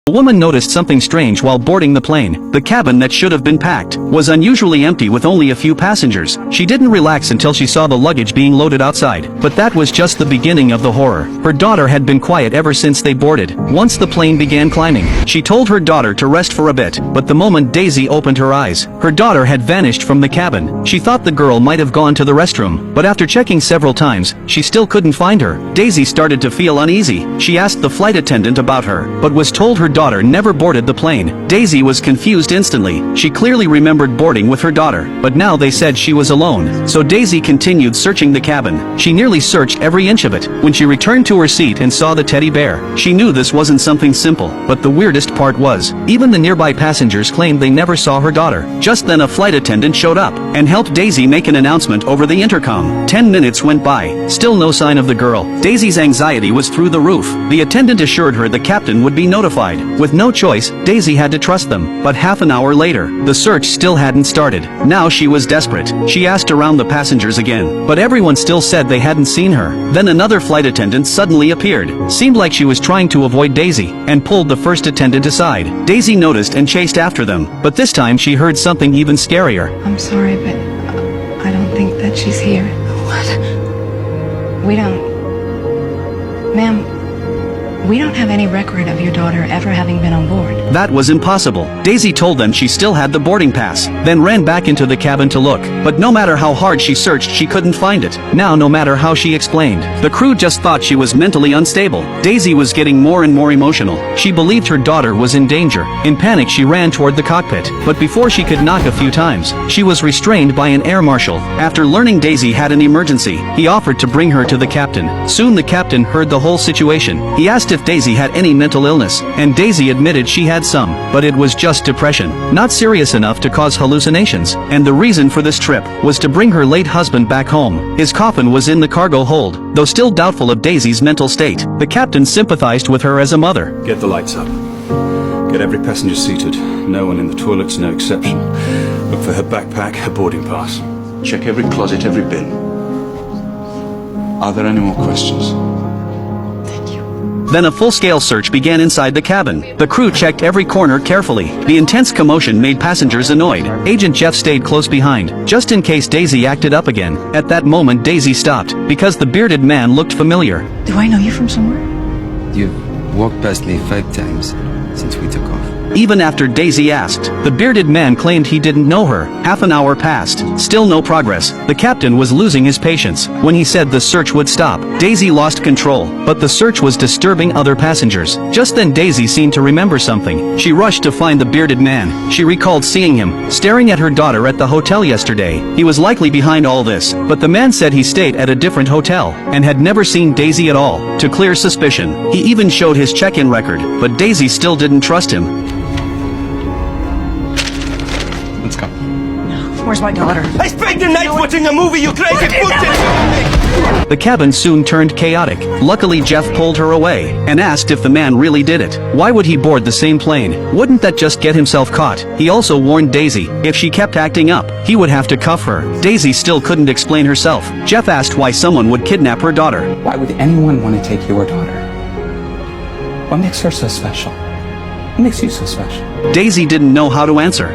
The woman noticed something strange while boarding the plane. The cabin that should have been packed was unusually empty with only a few passengers. She didn't relax until she saw the luggage being loaded outside. But that was just the beginning of the horror. Her daughter had been quiet ever since they boarded. Once the plane began climbing, she told her daughter to rest for a bit. But the moment Daisy opened her eyes, her daughter had vanished from the cabin. She thought the girl might have gone to the restroom, but after checking several times, she still couldn't find her. Daisy started to feel uneasy. She asked the flight attendant about her, but was told her daughter never boarded the plane. Daisy was confused instantly. She clearly remembered boarding with her daughter, but now they said she was alone. So Daisy continued searching the cabin. She nearly searched every inch of it. When she returned to her seat and saw the teddy bear, she knew this wasn't something simple. But the weirdest part was, even the nearby passengers claimed they never saw her daughter. Just then a flight attendant showed up and helped Daisy make an announcement over the intercom. 10 minutes went by, still no sign of the girl. Daisy's anxiety was through the roof. The attendant assured her the captain would be notified. With no choice, Daisy had to trust them. But half an hour later, the search still hadn't started. Now she was desperate. She asked around the passengers again, but everyone still said they hadn't seen her. Then another flight attendant suddenly appeared. Seemed like she was trying to avoid Daisy, and pulled the first attendant aside. Daisy noticed and chased after them, but this time she heard something even scarier. I'm sorry, but I don't think that she's here. What? Ma'am, we don't have any record of your daughter ever having been on board. That was impossible. Daisy told them she still had the boarding pass, then ran back into the cabin to look. But no matter how hard she searched, she couldn't find it. Now no matter how she explained, the crew just thought she was mentally unstable. Daisy was getting more and more emotional. She believed her daughter was in danger. In panic, she ran toward the cockpit. But before she could knock a few times, she was restrained by an air marshal. After learning Daisy had an emergency, he offered to bring her to the captain. Soon the captain heard the whole situation. He asked if Daisy had any mental illness, and Daisy admitted she had some, but it was just depression, not serious enough to cause hallucinations. And the reason for this trip was to bring her late husband back home. His coffin was in the cargo hold. Though still doubtful of Daisy's mental state, the captain sympathized with her as a mother. Get the lights up. Get every passenger seated. No one in the toilets, no exception. Look for her backpack, her boarding pass. Check every closet, every bin. Are there any more questions? Then a full-scale search began inside the cabin. The crew checked every corner carefully. The intense commotion made passengers annoyed. Agent Jeff stayed close behind, just in case Daisy acted up again. At that moment Daisy stopped, because the bearded man looked familiar. Do I know you from somewhere? You've walked past me 5 times since we took off. Even after Daisy asked, the bearded man claimed he didn't know her. Half an hour passed, still no progress. The captain was losing his patience. When he said the search would stop, Daisy lost control, but the search was disturbing other passengers. Just then Daisy seemed to remember something. She rushed to find the bearded man. She recalled seeing him, staring at her daughter at the hotel yesterday. He was likely behind all this, but the man said he stayed at a different hotel, and had never seen Daisy at all. To clear suspicion, he even showed his check-in record, but Daisy still didn't trust him. Let's go. Where's my daughter? I spent the night watching a movie, you crazy pussy! The cabin soon turned chaotic. Luckily Jeff pulled her away, and asked if the man really did it. Why would he board the same plane? Wouldn't that just get himself caught? He also warned Daisy, if she kept acting up, he would have to cuff her. Daisy still couldn't explain herself. Jeff asked why someone would kidnap her daughter. Why would anyone want to take your daughter? What makes her so special? What makes you so special? Daisy didn't know how to answer.